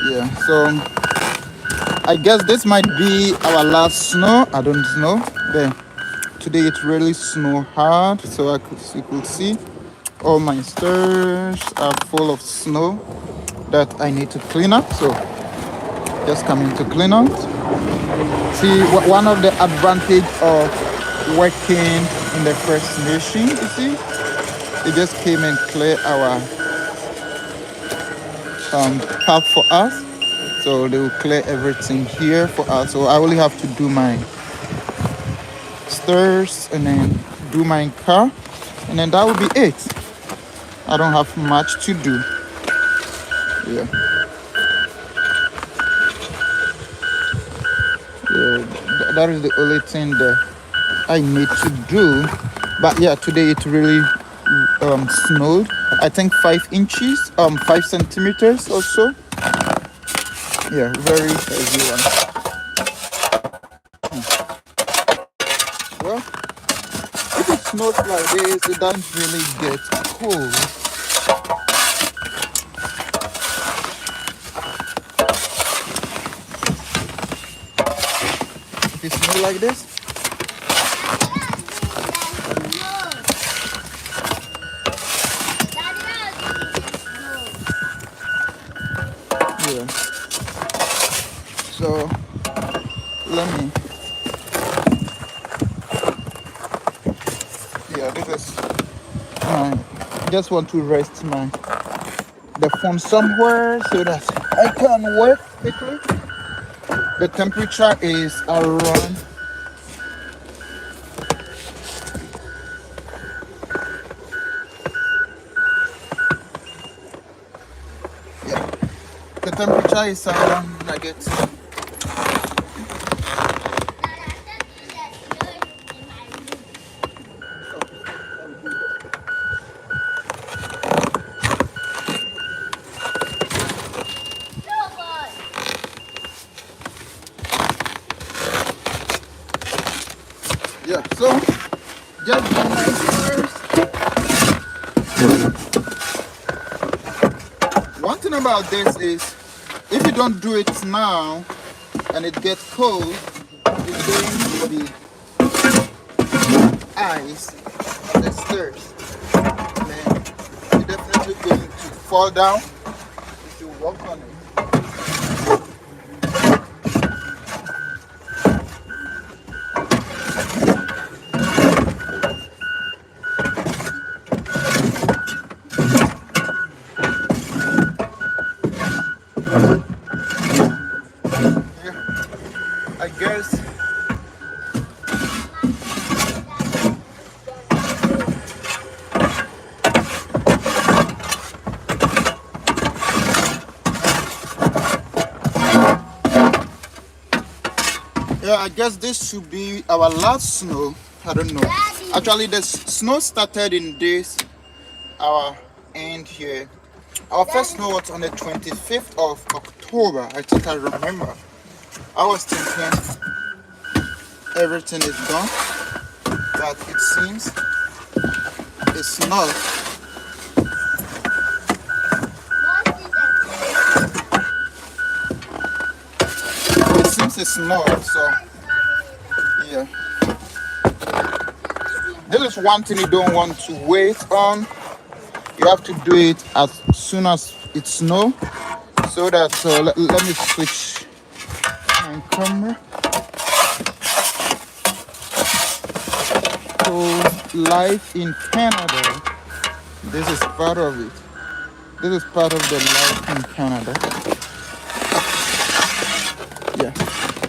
Yeah, so I guess this might be our last snow. I don't know. There. Today it really snow hard, so you could see all my stairs are full of snow that I need to clean up. So just coming to clean out. See, one of the advantage of working in the First Nation, you see, they just came and clear our path for us. So they will clear everything here for us. So I only have to do my stairs and then do my car, and then that will be it. I don't have much to do. Yeah, that is the only thing that I need to do. But yeah, today it really snowed. I think 5 inches, 5 centimeters or so. Yeah, very heavy one. Well, if it snows like this, it doesn't really get cold. If it snows like this, yeah. So let me. Yeah, this is. I just want to rest the phone somewhere so that I can work quickly. The temperature is around yeah. The temperature is around negative. Yeah, so just do my first. One thing about this is if you don't do it now and it gets cold, it's going to be ice on the stairs. And then you're definitely going to fall down if you walk on it. I guess I guess this should be our last snow. I don't know. Actually, the snow started in this our end here. Our first snow was on the 25th of October. I think I remember. I was thinking everything is gone, but it seems it's not. It seems it's not, so yeah. This is one thing you don't want to wait on. You have to do it as soon as it snows, so that let me switch my camera. So life in Canada, this is part of it. This is part of the life in Canada. Yeah,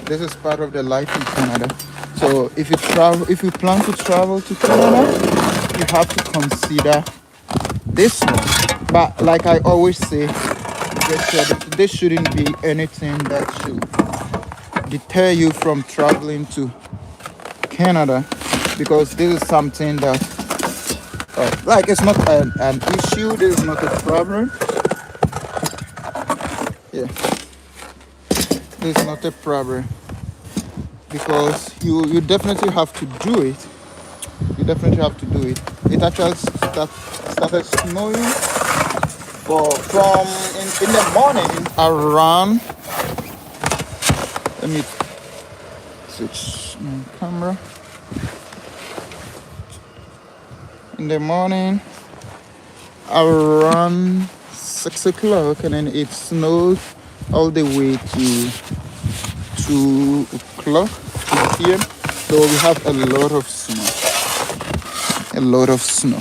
this is part of the life in Canada. So if you plan to travel to Canada, you have to consider this one. But like I always say, this shouldn't be anything that should deter you from traveling to Canada, because this is something that like it's not an issue. This is not a problem. Yeah, this is not a problem, because you definitely have to do it. You definitely have to do it. It actually started snowing From in the morning around, let me switch my camera. In the morning around 6 o'clock, and then it snowed all the way to 2 o'clock p.m. So we have a lot of snow. A lot of snow.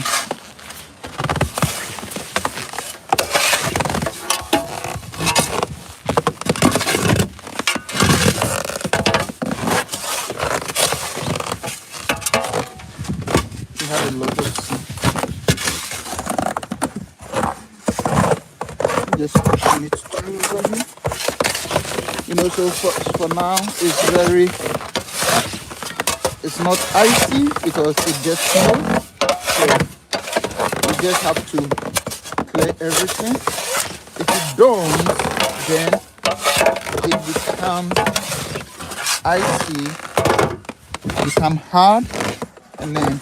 We have a lot of snow. Just pushing it through over here. You know, so for now it's not icy because it just snows. So you just have to clear everything. If you don't, then it becomes icy, become hard, and then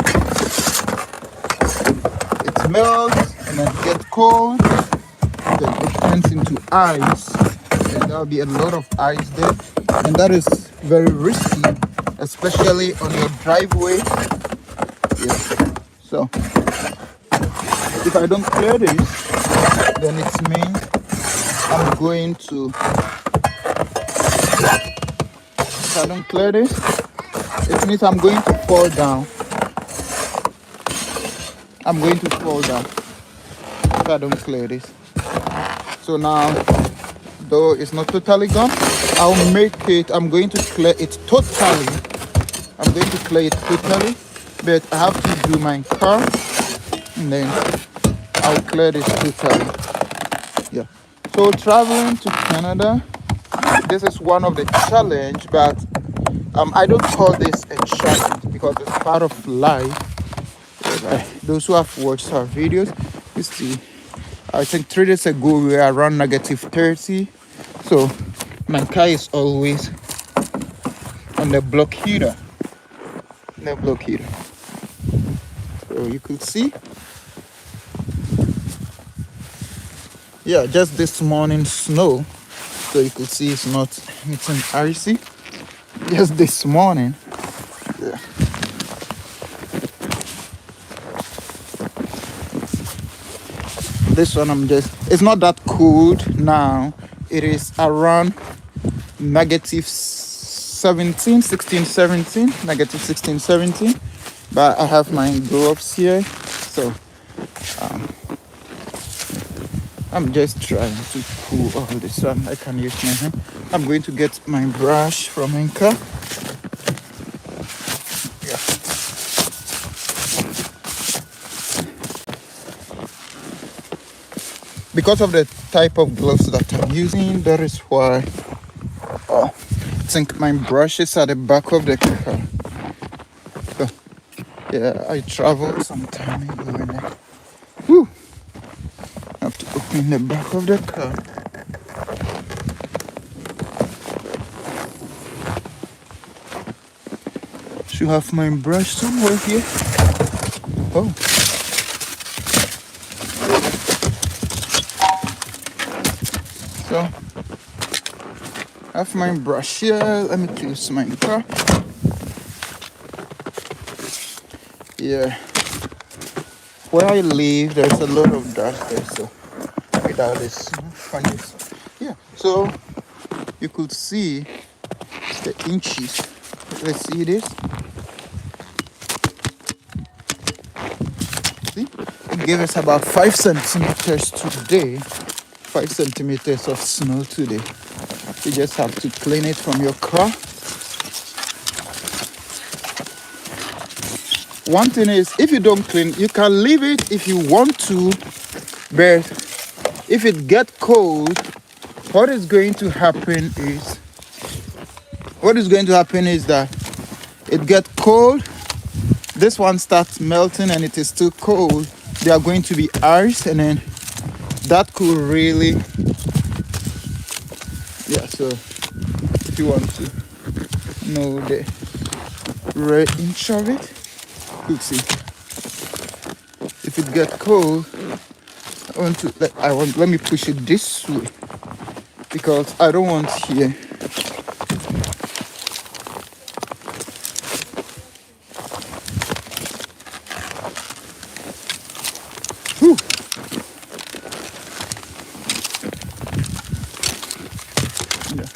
it melts, and then it gets cold, then it turns into ice, and there'll be a lot of ice there, and that is very risky, especially on your driveway. Yeah. So if I don't clear this, then it means I'm going to, if I don't clear this, it means I'm going to fall down. I'm going to fall down if I don't clear this. So now, though it's not totally gone, I'm going to clear it totally. I'm going to clear it totally, but I have to do my car, and then I'll clear this totally. Yeah. So traveling to Canada, this is one of the challenge, but I don't call this a challenge because it's part of life. Those who have watched our videos, you see, I think 3 days ago we were around -30. So my car is always on the block heater. So you could see. Yeah, just this morning snow. So you could see it's not anything icy. Just this morning. Yeah. This one it's not that cold now. It is around -17, 16, 17, -16, 17. But I have my gloves here, so I'm just trying to cool all this one. I can use my hand. I'm going to get my brush from my car. Yeah. Because of the type of gloves that I'm using, that is why I think my brush is at the back of the car. So, yeah, I traveled some time ago and I have to open the back of the car. Should have my brush somewhere here. Oh. So, I have my brush here. Let me close my car. Yeah. Where I live, there's a lot of dust there, so without this funny. Yeah. So you could see the inches. Let's see this. See? It gave us about 5 centimeters today. 5 centimeters of snow today. You just have to clean it from your car. One thing is, if you don't clean, you can leave it if you want to, but if it gets cold, what is going to happen is that it gets cold, this one starts melting and it is still cold. They are going to be ice, and then that could really, yeah. So if you want to know the range of it, you see, if it gets cold, let me push it this way because I don't want here. Whew. Yeah.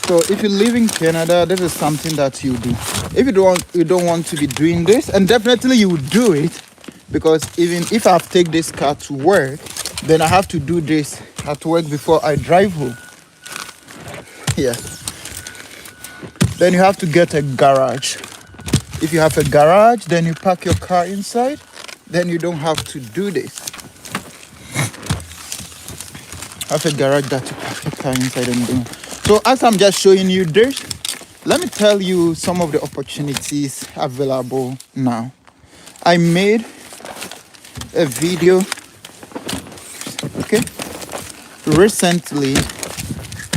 So if you live in Canada, this is something that you do. If you don't want to be doing this, and definitely you would do it, because even if I take this car to work, then I have to do this at work before I drive home. Yeah. Then you have to get a garage. If you have a garage, then you park your car inside. Then you don't have to do this. Have a garage that you park your car inside and do. So as I'm just showing you this, let me tell you some of the opportunities available now. I made a video, okay, recently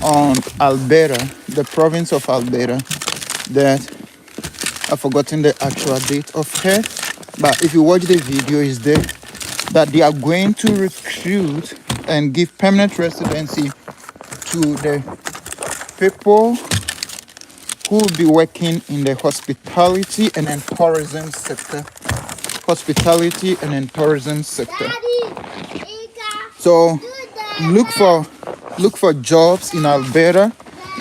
on Alberta, the province of Alberta, that I've forgotten the actual date of it, but if you watch the video, is there that they are going to recruit and give permanent residency to the people who will be working in the hospitality and then tourism sector. Hospitality and then tourism sector. So look for jobs in Alberta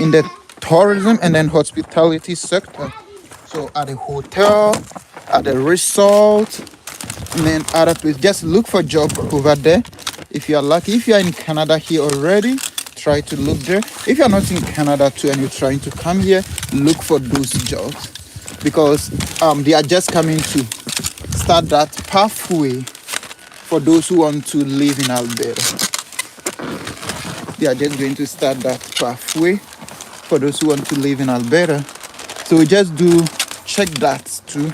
in the tourism and then hospitality sector. So at the hotel, at the resort, and then other places. Just look for jobs over there. If you are lucky, if you are in Canada here already, try to look there. If you are not in Canada too and you're trying to come here, look for those jobs, because they are just coming to start that pathway for those who want to live in Alberta. They are just going to start that pathway for those who want to live in Alberta. So just do check that too.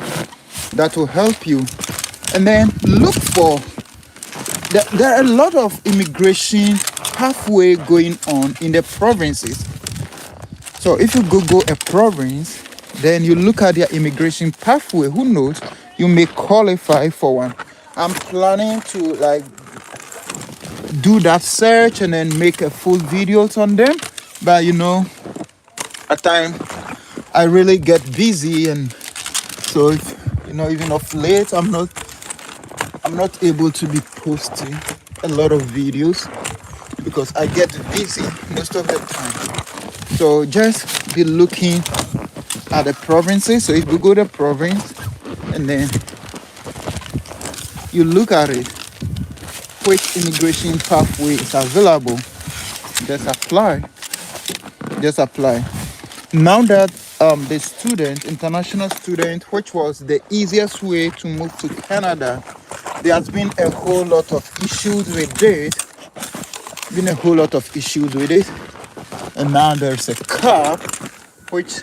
That will help you. And then look for, there are a lot of immigration pathway going on in the provinces. So if you go a province, then you look at their immigration pathway. Who knows, you may qualify for one. I'm planning to do that search and then make a full videos on them. But at times I really get busy, and so even of late I'm not able to be posting a lot of videos because I get busy most of the time. So just be looking at the provinces. So if you go to the province and then you look at it, which immigration pathway is available, just apply. Now that the international student, which was the easiest way to move to Canada, there has been a whole lot of issues with it. And now there's a cap which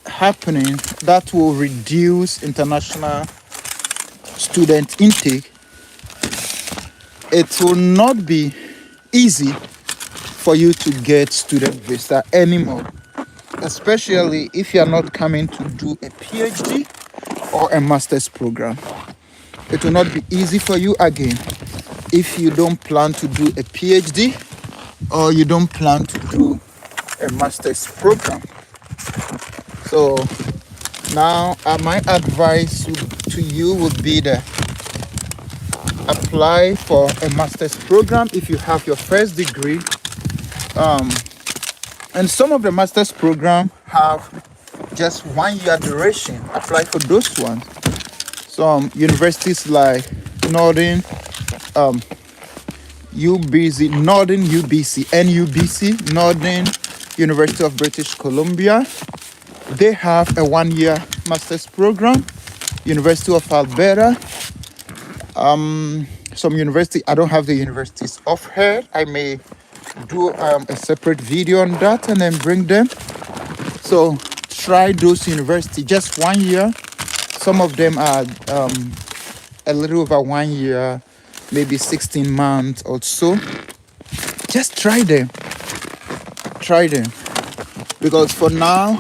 happening that will reduce international student intake. It will not be easy for you to get student visa anymore, especially if you are not coming to do a PhD or a master's program. It will not be easy for you again if you don't plan to do a PhD or you don't plan to do a master's program. So now my advice to you would be that apply for a master's program if you have your first degree. And some of the master's program have just 1 year duration. Apply for those ones. Some universities like Northern University of British Columbia, they have a 1 year master's program. University of Alberta, some university, I don't have the universities off here. I may do a separate video on that and then bring them. So try those universities, just 1 year. Some of them are a little over 1 year, maybe 16 months or so. Just try them. Because for now,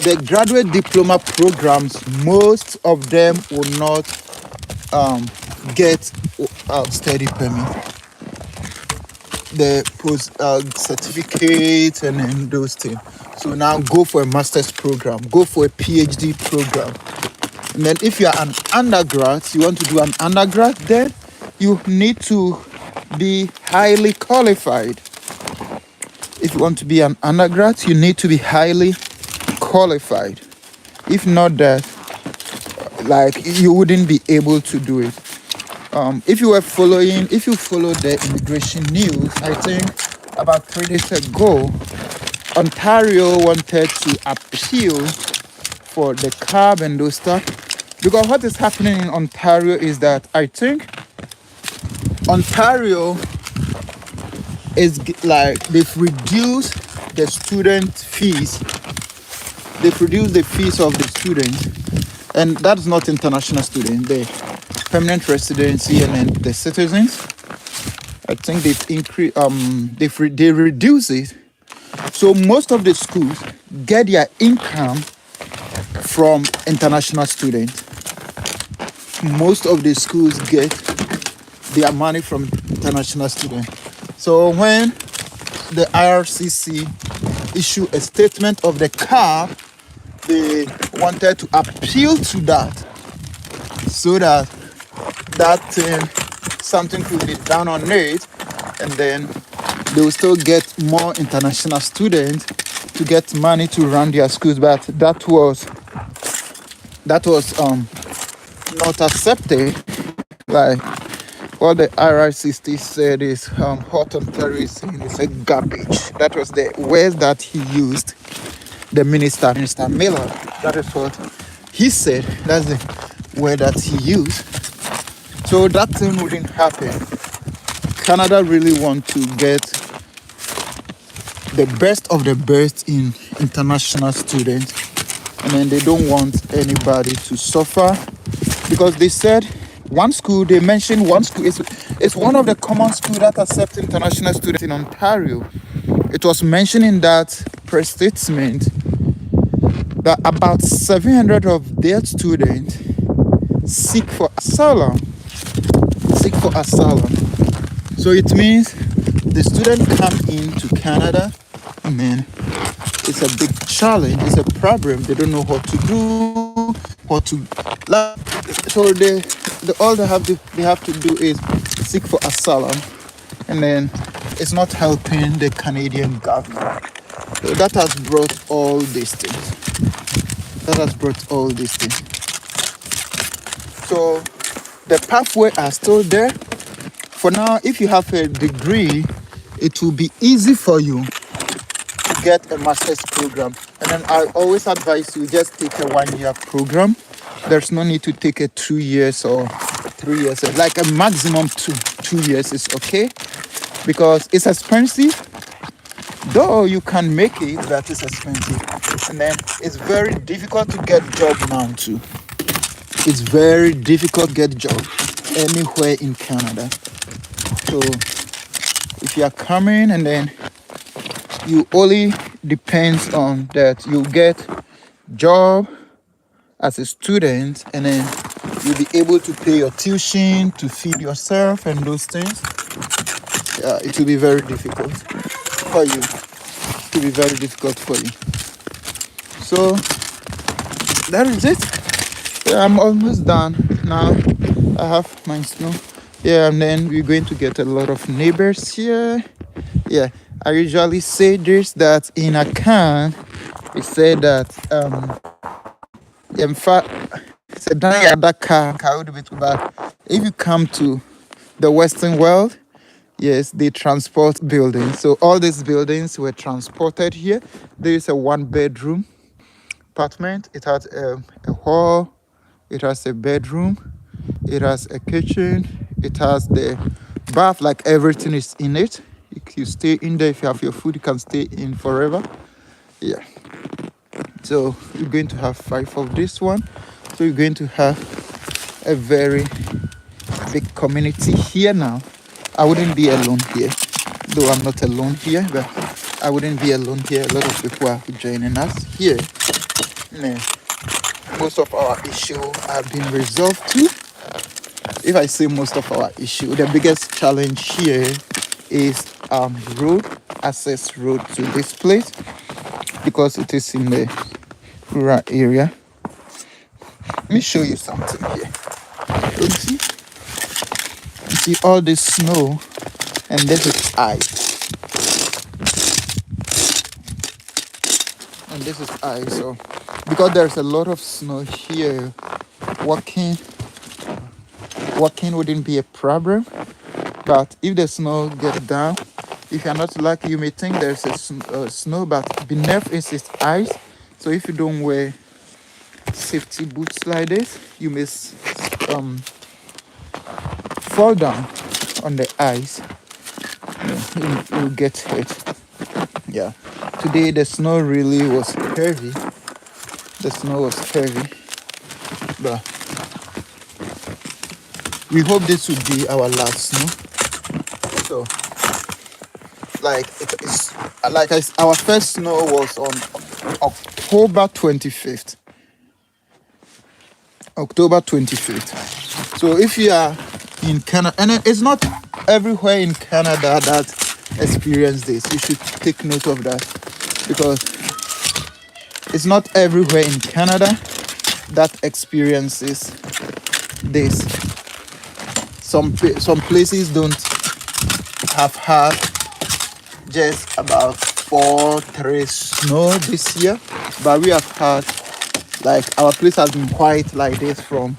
the graduate diploma programs, most of them will not get study permit, the post certificate, and then those things. So now go for a master's program, go for a PhD program. And then if you are an undergrad, you want to do an undergrad, then you need to be highly qualified. If you want to be an undergrad, you need to be highly qualified. If not that, like, you wouldn't be able to do it. If you follow the immigration news, I think about 3 days ago, Ontario wanted to appeal for the cab and those stuff. Because what is happening in Ontario is that I think Ontario is like, they've reduced the student fees. They've reduced the fees of the students, and that's not international students, the permanent residency and then the citizens. I think they've increased. They reduce it. So most of the schools get their income from international students. Most of the schools get their money from international students. So when the IRCC issue a statement of the car, they wanted to appeal to that, so that something could be done on it, and then they will still get more international students to get money to run their schools. But that was not accepted. Like, what the IRCC said is hot Ontario is saying it's a garbage. That was the words that he used. The Minister Miller. That is what he said. That's the word that he used. So that thing wouldn't happen. Canada really want to get the best of the best in international students, and then they don't want anybody to suffer, because they said they mentioned one school. It's one of the common schools that accept international students in Ontario. It was mentioned in that press statement that about 700 of their students seek for asylum. So it means the students come into Canada, and then it's a big challenge, it's a problem. They don't know what to do, so all they have to do is seek for asylum, and then it's not helping the Canadian government. So that has brought all these things. So the pathway are still there. For now, if you have a degree, it will be easy for you to get a master's program. And then I always advise you, just take a 1-year program. There's no need to take a 2 years or 3 years. Like a maximum 2 years is okay, because it's expensive. Though you can make it, that is expensive. And then it's very difficult to get job now too. It's very difficult to get job anywhere in Canada. So if you are coming, and then you only depends on that you get job as a student, and then you'll be able to pay your tuition, to feed yourself and those things. It will be very difficult for you. So that is it. I'm almost done now. I have my snow. And then we're going to get a lot of neighbors here. I usually say this, that in a can, we say that in fact, if you come to the Western world, yes, they transport buildings. So all these buildings were transported here. There is a 1-bedroom apartment. It has a hall. It has a bedroom. It has a kitchen. It has the bath. Like, everything is in it. You stay in there. If you have your food, you can stay in forever. So you're going to have 5 of this one. So you're going to have a very big community here now. I wouldn't be alone here, though I'm not alone here, but I wouldn't be alone here. A lot of people are joining us here. Most of our issues have been resolved too. if I say most of our issue, the biggest challenge here is road access road to this place because it is in the rural area. Let me show you something here. You see all this snow, and this is ice, and this is ice. So because there's a lot of snow here, walking wouldn't be a problem. But if the snow gets down, if you're not lucky, you may think there's a snow, but beneath is ice. So if you don't wear safety boots like this, you may fall down on the ice. You'll get hurt. Yeah. Today the snow really was heavy. The snow was heavy, but we hope this will be our last snow. So, our first snow was on October 25th. October 25th. So if you are in Canada, and it's not everywhere in Canada that experience this, you should take note of that, because it's not everywhere in Canada that experiences this. Some places don't have had just about 4-3 snow this year, but we have had, like, our place has been quiet like this from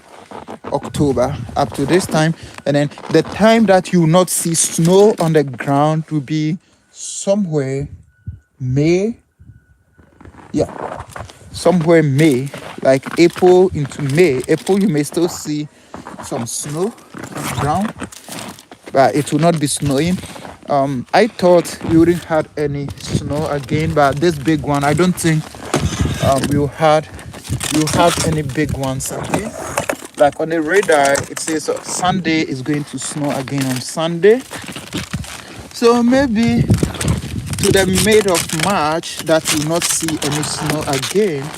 October up to this time, and then the time that you will not see snow on the ground will be somewhere May. Yeah, somewhere May, like April into May. April you may still see some snow on the ground, but it will not be snowing. I thought we wouldn't have any snow again, but this big one, I don't think we'll have any big ones again. Like on the radar, it says Sunday is going to snow again on Sunday. So maybe to the mid of March that will not see any snow again.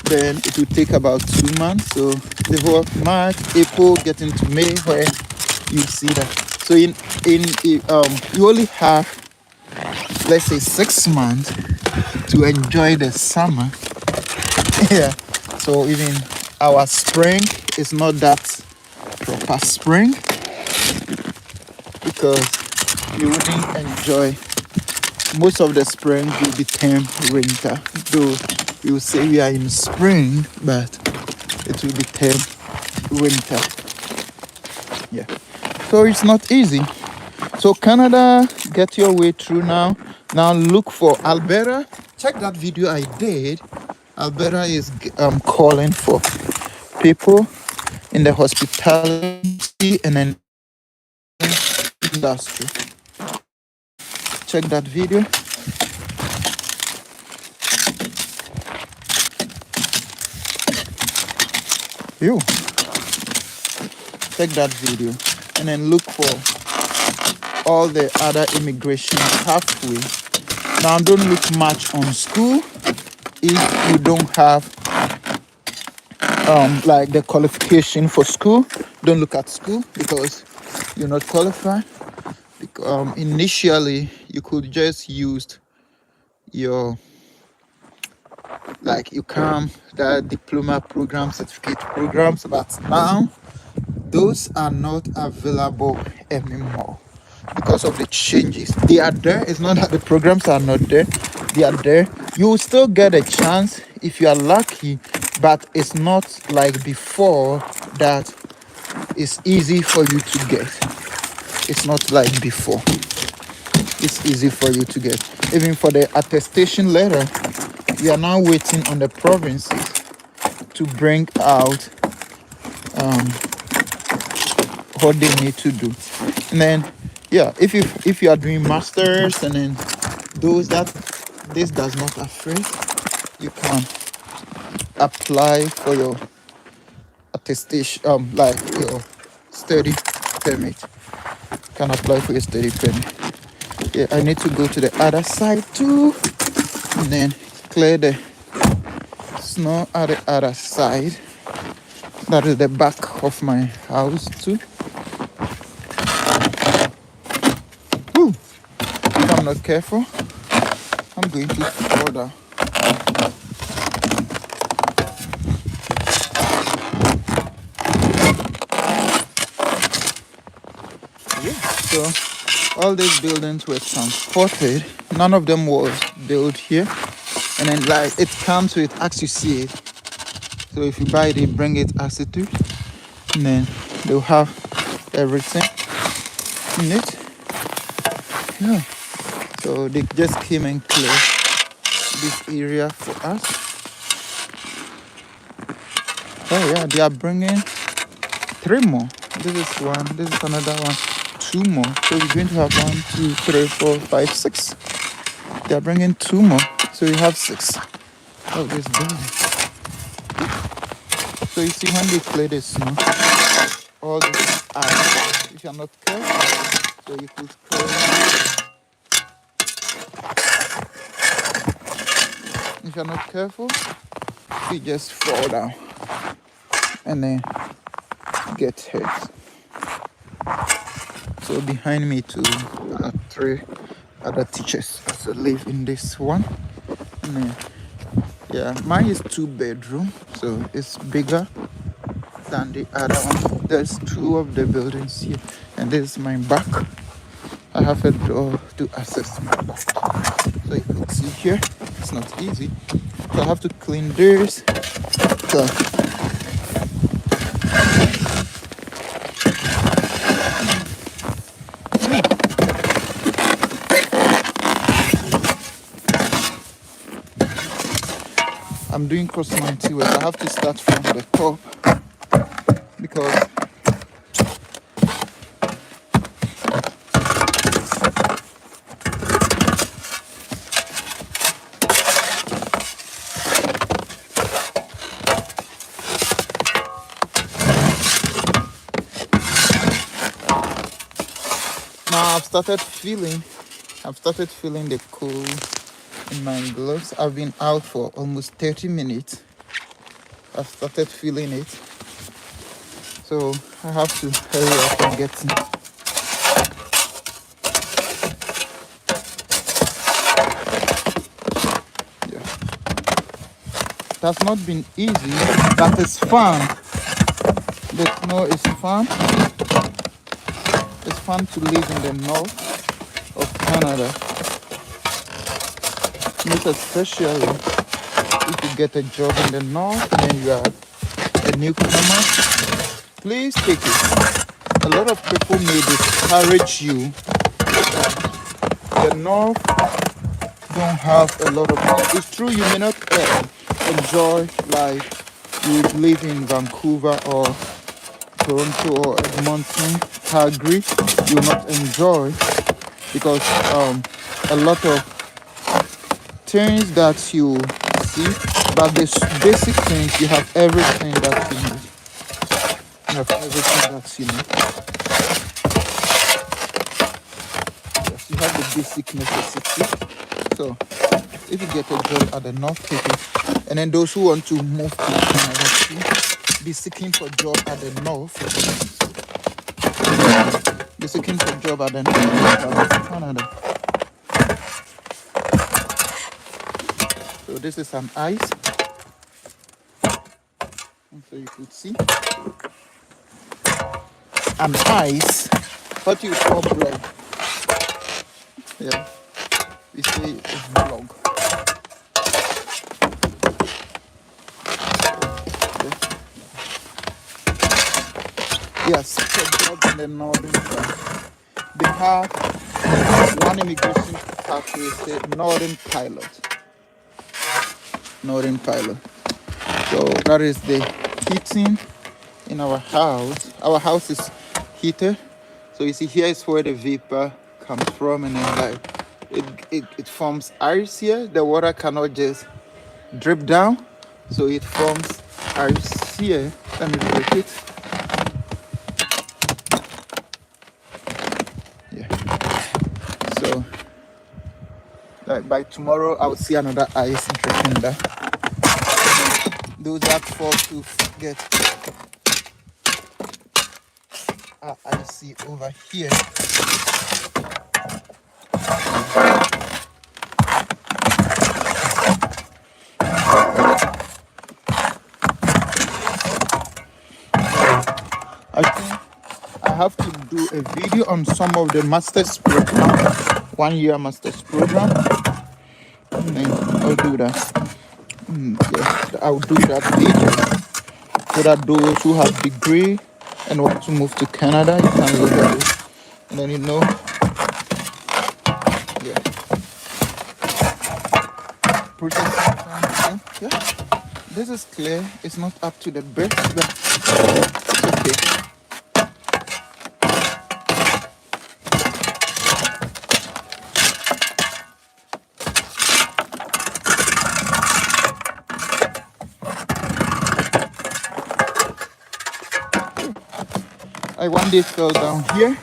Then it will take about 2 months. So the whole of March, April, get into May, where you see that. So you only have, let's say, 6 months to enjoy the summer. Yeah. So even our spring is not that proper spring, because you wouldn't enjoy most of the spring will become winter. Though we will say we are in spring, but it will become winter. Yeah. So it's not easy. So Canada, get your way through now. Now look for Alberta. Check that video I did. Alberta is calling for people in the hospitality and then industry. Check that video. Check that video and then look for all the other immigration pathway. Now don't look much on school if you don't have like the qualification for school. Don't look at school because you're not qualified. Initially you could just use your, like, you come the diploma program, certificate programs, but now those are not available anymore because of the changes. They are there. It's not that the programs are not there. They are there. You will still get a chance if you are lucky, but it's not like before that it's easy for you to get. It's not like before. It's easy for you to get. Even for the attestation letter, we are now waiting on the provinces to bring out what they need to do. And then, yeah, if you are doing masters and then those that this does not affect, you can apply for your attestation, like your study permit. You can apply for your study permit. Yeah, I need to go to the other side too, and then clear the snow at the other side. That is the back of my house too. not careful, I'm going to fall down. Yeah. So all these buildings were transported. None of them was built here. And then like it comes with as you see it. So if you buy it, they bring it as it is. And then they'll have everything in it. Yeah. So they just came and cleared this area for us. Oh yeah, they are bringing 3 more. This is one, this is another one, 2 more. So we're going to have 1, 2, 3, 4, 5, 6. They are bringing 2 more. So we have 6 of this building. So you see when they clear the snow, all this is ice. If you're not careful, so you could clear. If you're not careful, you just fall down and then get hurt. So behind me too are 3 other teachers also live in this one. And then, yeah, mine is 2 bedroom, so it's bigger than the other one. There's 2 of the buildings here, and this is my back. I have a door to access my back. So you can see here, it's not easy. So I have to clean this. So I'm doing cross 90 work. I have to start from the top because now I've started feeling the cold in my gloves. I've been out for almost 30 minutes. I've started feeling it. So I have to hurry up and get in. Yeah. It has not been easy, but it's fun. The snow is fun. It's fun to live in the north of Canada. Most especially if you get a job in the north and you are a newcomer, please take it. A lot of people may discourage you. The north don't have a lot of. It's true you may not enjoy life. You would live in Vancouver or Toronto or Edmonton, Calgary. You will not enjoy because a lot of things that you see, but the basic things, you have everything that you need. You have everything that you need. Yes, you have the basic necessity. So if you get a job at the north, take it. And then those who want to move to Canada too, be seeking for job at the north. Be seeking for job at the north of Canada. So this is an ice. And so you could see an ice, what you call block. Yeah, we say it's block. Yes, it's a job in the northern part. They have one immigration pathway, say Northern Pilot. Northern Pilot. So that is the heating in our house. Our house is heated. So you see here is where the vapor comes from, and then like it forms ice here. The water cannot just drip down. So it forms ice here. Let me break it. Yeah. So like by tomorrow I'll see another ice dripping there. Those that fall to get I see over here. a video on some of the master's program, 1 year master's program, and then I'll do that. Yes, I'll do that video so that those who have degree and want to move to Canada, you can look at it, and then yeah, processing time. Yeah, this is clear. It's not up to the best, but it's okay. I one day fell down here.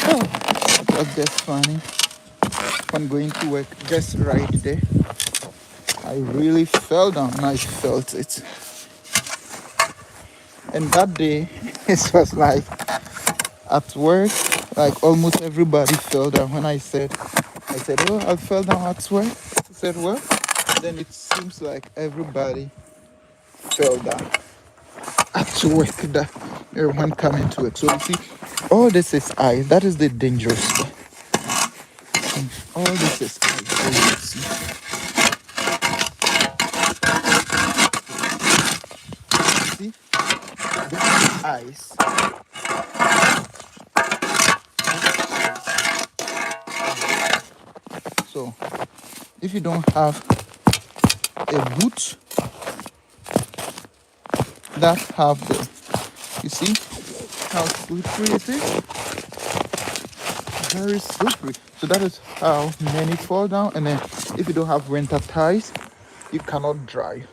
Oh, it was just funny. When going to work, just right there, I really fell down and I felt it. And that day, it was like at work, like almost everybody fell down. When I said, oh, I fell down at work. I said, well, then it seems like everybody fell down at work. That everyone coming to it. So you see, all this is ice. That is the dangerous stuff. All this is ice. See, this is ice. So if you don't have a boot that have the, you see how slippery it is, very slippery. So that is how many fall down. And then if you don't have winter tires, you cannot drive.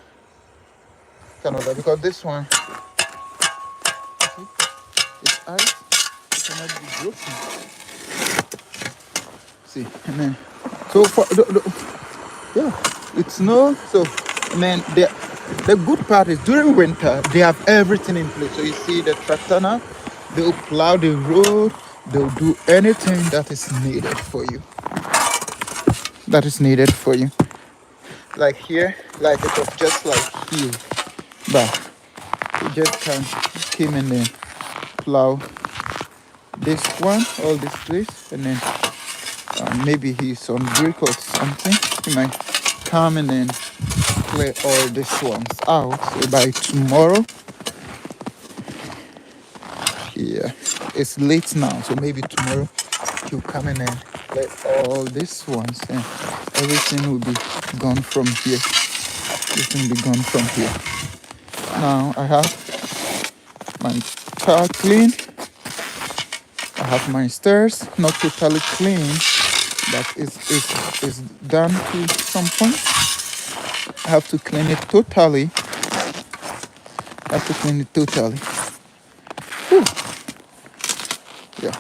Because this one, see, it's ice, it cannot be broken. See, and then so for yeah, it's snow. So and then the good part is during winter they have everything in place. So you see the tractor now, they'll plow the road, they'll do anything that is needed for you. Like here, like it was just like here, but you just can came and then plow this one, all this place, and then maybe he's on break or something. He might come and then clear all these ones out. So by tomorrow, yeah, it's late now, so maybe tomorrow he'll come and then clear all these ones, and everything will be gone from here. Everything will be gone from here. Now I have my car clean. I have my stairs not totally clean, but it's done to some point. I have to clean it totally. Whew. Yeah.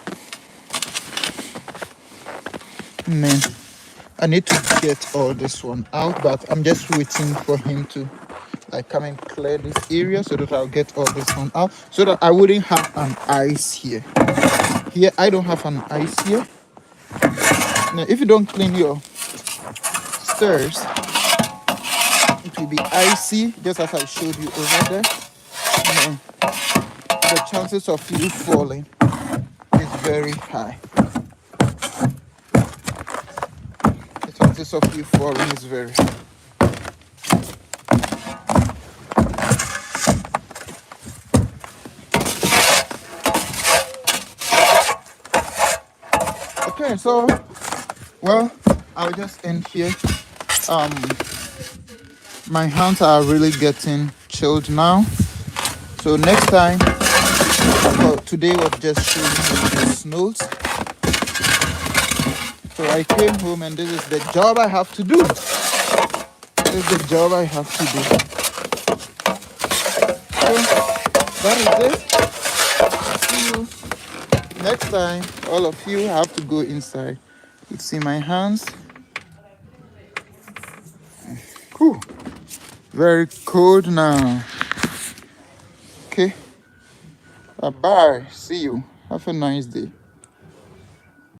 And then I need to get all this one out, but I'm just waiting for him to like come and clear this area so that I'll get all this one out, so that I wouldn't have an ice here. Here I don't have an ice here. Now if you don't clean your stairs, it will be icy, just as I showed you over there. And the chances of you falling is very high. The chances of you falling is very high. Okay, so well, I'll just end here. My hands are really getting chilled now. So next time, well, today was just showing me the snows. So I came home and this is the job I have to do. So that is it. See you next time. All of you have to go inside. You see my hands. Cool. Very cold now. Okay. Bye bye. See you. Have a nice day.